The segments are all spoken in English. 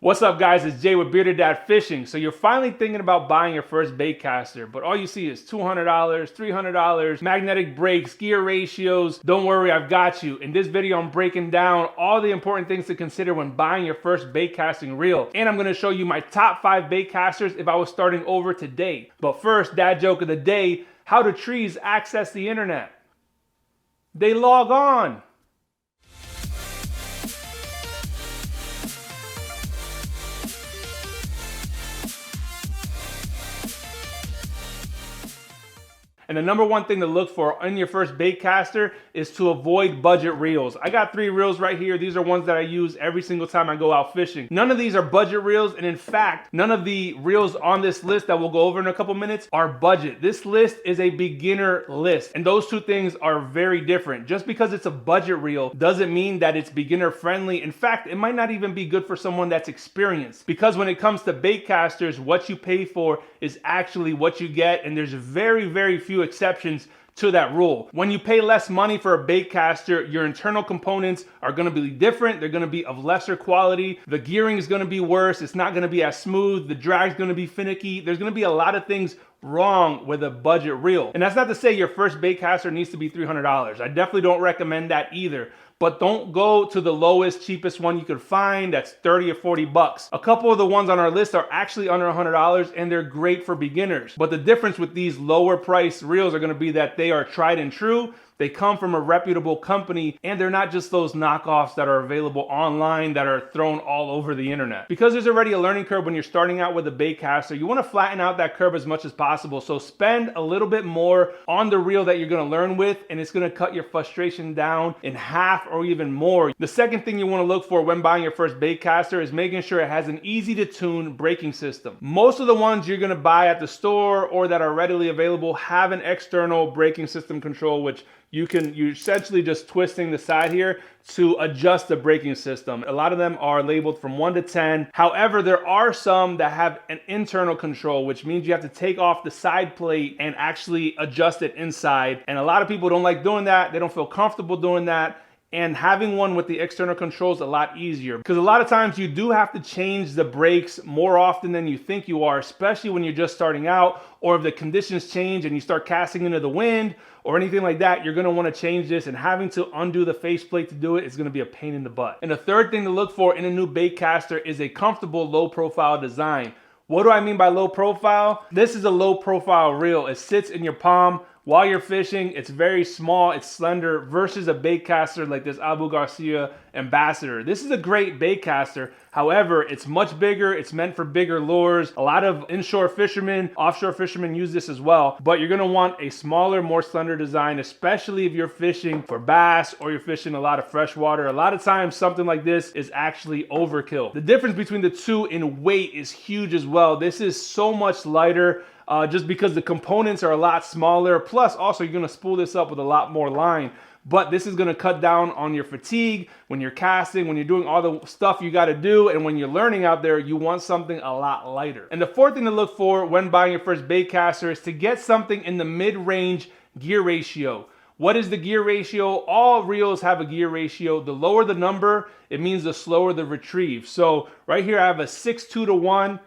What's up guys, it's Jay with Bearded Dad Fishing. So you're finally thinking about buying your first baitcaster, but all you see is $200, $300, magnetic brakes, gear ratios. Don't worry, I've got you. In this video, I'm breaking down all the important things to consider when buying your first baitcasting reel. And I'm gonna show you my top 5 baitcasters if I was starting over today. But first, dad joke of the day, how do trees access the internet? They log on. And the number one thing to look for in your first baitcaster is to avoid budget reels. I got 3 reels right here. These are ones that I use every single time I go out fishing. None of these are budget reels, and in fact, none of the reels on this list that we'll go over in a couple minutes are budget. This list is a beginner list, and those two things are very different. Just because it's a budget reel doesn't mean that it's beginner friendly. In fact, it might not even be good for someone that's experienced, because when it comes to baitcasters, what you pay for is actually what you get, and there's very, very few exceptions to that rule. When you pay less money for a baitcaster, your internal components are going to be different. They're going to be of lesser quality. The gearing is going to be worse. It's not going to be as smooth. The drag is going to be finicky. There's going to be a lot of things wrong with a budget reel. And that's not to say your first baitcaster needs to be $300. I definitely don't recommend that either. But don't go to the lowest, cheapest one you could find that's 30 or 40 bucks. A couple of the ones on our list are actually under $100 and they're great for beginners. But the difference with these lower price reels are gonna be that they are tried and true. They come from a reputable company, and they're not just those knockoffs that are available online that are thrown all over the internet. Because there's already a learning curve when you're starting out with a baitcaster, you want to flatten out that curve as much as possible. So spend a little bit more on the reel that you're going to learn with, and it's going to cut your frustration down in half or even more. The second thing you want to look for when buying your first baitcaster is making sure it has an easy to tune braking system. Most of the ones you're going to buy at the store or that are readily available have an external braking system control, which you're essentially just twisting the side here to adjust the braking system. A lot of them are labeled from 1 to 10. However, there are some that have an internal control, which means you have to take off the side plate and actually adjust it inside. And a lot of people don't like doing that. They don't feel comfortable doing that. And having one with the external control is a lot easier, because a lot of times you do have to change the brakes more often than you think you are, especially when you're just starting out, or if the conditions change and you start casting into the wind or anything like that, you're going to want to change this, and having to undo the faceplate to do it is going to be a pain in the butt. And the third thing to look for in a new baitcaster is a comfortable low profile design. What do I mean by low profile? This is a low profile reel. It sits in your palm while you're fishing. It's very small, it's slender, versus a baitcaster like this Abu Garcia Ambassador. This is a great baitcaster. However, it's much bigger. It's meant for bigger lures. A lot of inshore fishermen, offshore fishermen use this as well, but you're gonna want a smaller, more slender design, especially if you're fishing for bass or you're fishing a lot of freshwater. A lot of times something like this is actually overkill. The difference between the two in weight is huge as well. This is so much lighter, just because the components are a lot smaller. Plus, also, you're gonna spool this up with a lot more line. But this is gonna cut down on your fatigue when you're casting, when you're doing all the stuff you gotta do, and when you're learning out there, you want something a lot lighter. And the fourth thing to look for when buying your first baitcaster is to get something in the mid-range gear ratio. What is the gear ratio? All reels have a gear ratio. The lower the number, it means the slower the retrieve. So right here, I have a 6.2 to 1.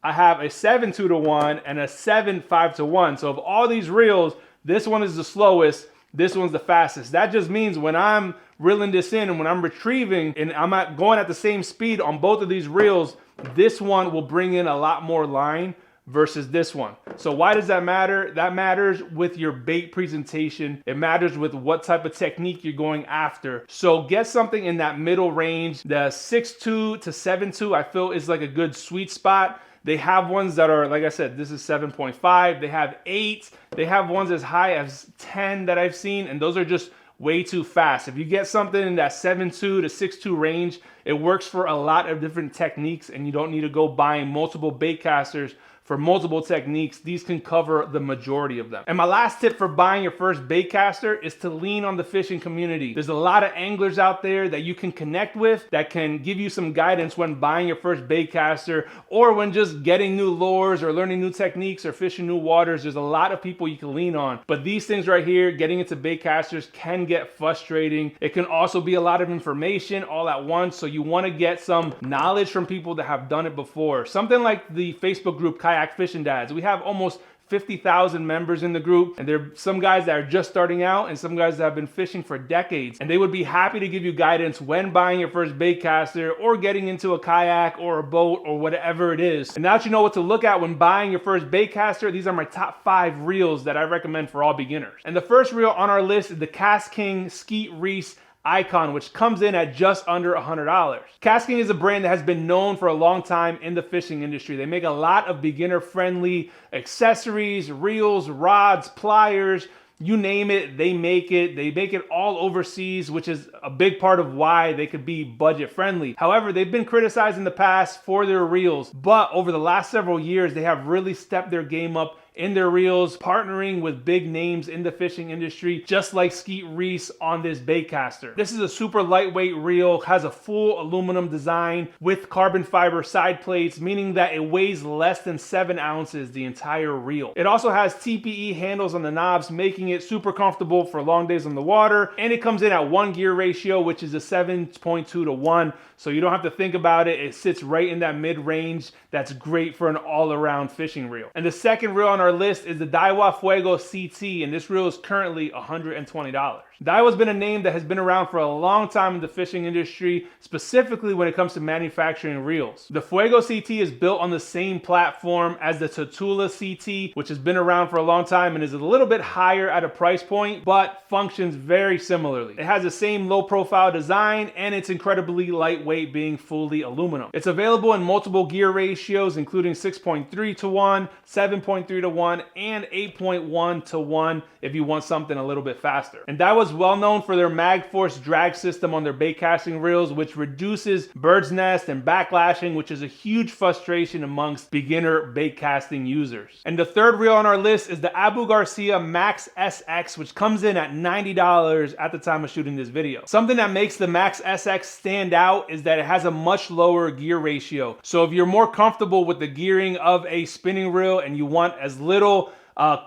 I have a 7.2 to 1 and a 7.5 to 1. So of all these reels, this one is the slowest, this one's the fastest. That just means when I'm reeling this in and when I'm retrieving and I'm going at the same speed on both of these reels, this one will bring in a lot more line versus this one. So why does that matter? That matters with your bait presentation. It matters with what type of technique you're going after. So get something in that middle range. The 6.2 to 7.2 I feel is like a good sweet spot. They have ones that are, like I said, this is 7.5. They have 8. They have ones as high as 10 that I've seen, and those are just way too fast. If you get something in that 7.2 to 6.2 range, it works for a lot of different techniques, and you don't need to go buying multiple baitcasters for multiple techniques. These can cover the majority of them. And my last tip for buying your first baitcaster is to lean on the fishing community. There's a lot of anglers out there that you can connect with that can give you some guidance when buying your first baitcaster, or when just getting new lures or learning new techniques or fishing new waters. There's a lot of people you can lean on. But these things right here, getting into baitcasters, can get frustrating. It can also be a lot of information all at once, so you want to get some knowledge from people that have done it before. Something like the Facebook group Kayak Fishing Dads. We have almost 50,000 members in the group, and there are some guys that are just starting out and some guys that have been fishing for decades, and they would be happy to give you guidance when buying your first baitcaster or getting into a kayak or a boat or whatever it is. And now that you know what to look at when buying your first baitcaster, these are my top 5 reels that I recommend for all beginners. And the first reel on our list is the KastKing Skeet Reese Icon, which comes in at just under $100. KastKing is a brand that has been known for a long time in the fishing industry. They make a lot of beginner-friendly accessories, reels, rods, pliers, you name it, they make it. They make it all overseas, which is a big part of why they could be budget friendly. However, they've been criticized in the past for their reels, but over the last several years, they have really stepped their game up in their reels, partnering with big names in the fishing industry, just like Skeet Reese on this baitcaster. This is a super lightweight reel, has a full aluminum design with carbon fiber side plates, meaning that it weighs less than 7 ounces the entire reel. It also has TPE handles on the knobs, making it super comfortable for long days on the water, and it comes in at 1 gear ratio, which is a 7.2 to 1, so you don't have to think about it. It sits right in that mid-range. That's great for an all-around fishing reel. And the second reel on our list is the Daiwa Fuego CT, and this reel is currently $120. Daiwa's been a name that has been around for a long time in the fishing industry, specifically when it comes to manufacturing reels. The Fuego CT is built on the same platform as the Tatula CT, which has been around for a long time and is a little bit higher at a price point, but functions very similarly. It has the same low profile design, and it's incredibly lightweight, being fully aluminum. It's available in multiple gear ratios, including 6.3 to 1, 7.3 to 1, and 8.1 to 1 if you want something a little bit faster. And Daiwa's well known for their MagForce drag system on their baitcasting reels, which reduces bird's nest and backlashing, which is a huge frustration amongst beginner baitcasting users. And the third reel on our list is the Garcia Max SX, which comes in at $90 at the time of shooting this video. Something that makes the Max SX stand out is that it has a much lower gear ratio. So if you're more comfortable with the gearing of a spinning reel and you want as little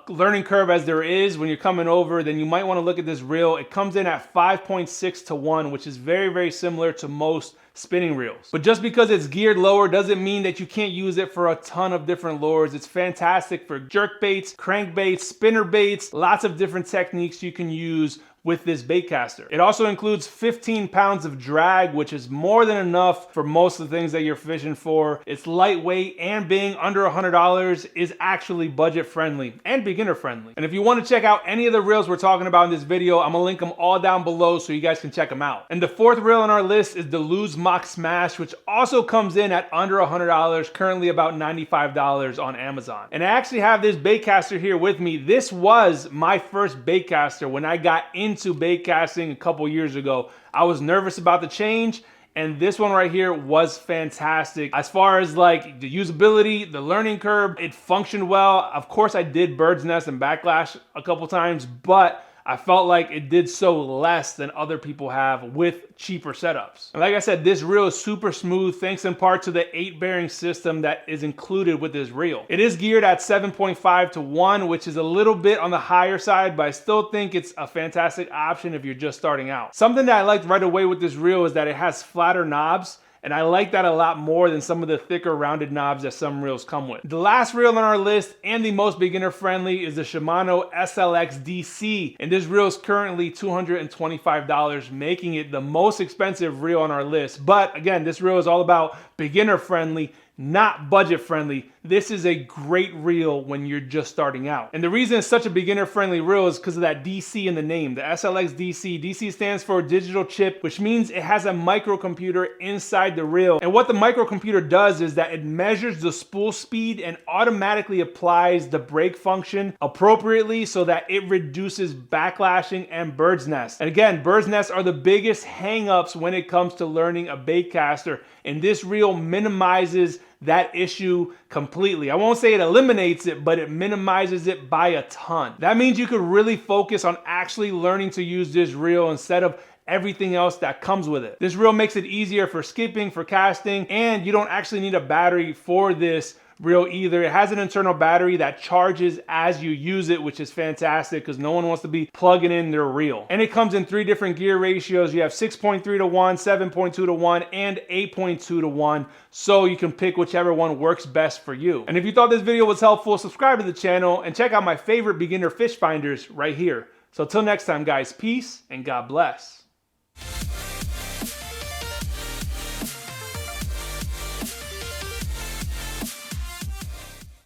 learning curve as there is when you're coming over, then you might want to look at this reel. It comes in at 5.6 to 1, which is very, very similar to most spinning reels. But just because it's geared lower doesn't mean that you can't use it for a ton of different lures. It's fantastic for jerk baits, crankbaits, spinner baits, lots of different techniques you can use with this baitcaster. It also includes 15 pounds of drag, which is more than enough for most of the things that you're fishing for. It's lightweight, and being under $100 is actually budget friendly and beginner friendly. And if you want to check out any of the reels we're talking about in this video, I'm gonna link them all down below so you guys can check them out. And the fourth reel on our list is the Lose Mach Smash, which also comes in at under $100, currently about $95 on Amazon. And I actually have this baitcaster here with me. This was my first baitcaster when I got into baitcasting a couple years ago. I was nervous about the change, and this one right here was fantastic. As far as like the usability, the learning curve, it functioned well. Of course, I did bird's nest and backlash a couple times, but I felt like it did so less than other people have with cheaper setups. And like I said, this reel is super smooth thanks in part to the 8 bearing system that is included with this reel. It is geared at 7.5 to 1, which is a little bit on the higher side, but I still think it's a fantastic option if you're just starting out. Something that I liked right away with this reel is that it has flatter knobs, and I like that a lot more than some of the thicker rounded knobs that some reels come with. The last reel on our list, and the most beginner friendly, is the Shimano SLX DC. And this reel is currently $225, making it the most expensive reel on our list. But again, this reel is all about beginner friendly, not budget friendly. This is a great reel when you're just starting out. And the reason it's such a beginner friendly reel is because of that DC in the name, the SLX DC. DC stands for digital chip, which means it has a microcomputer inside the reel. And what the microcomputer does is that it measures the spool speed and automatically applies the brake function appropriately so that it reduces backlashing and bird's nest. And again, bird's nests are the biggest hang-ups when it comes to learning a baitcaster. And this reel minimizes that issue completely. I won't say it eliminates it, but it minimizes it by a ton. That means you could really focus on actually learning to use this reel instead of everything else that comes with it. This reel makes it easier for skipping, for casting, and you don't actually need a battery for this reel either. It has an internal battery that charges as you use it, which is fantastic because no one wants to be plugging in their reel. And it comes in 3 different gear ratios. You have 6.3 to 1, 7.2 to 1, and 8.2 to 1. So you can pick whichever one works best for you. And if you thought this video was helpful, subscribe to the channel and check out my favorite beginner fish finders right here. So till next time, guys, peace and God bless.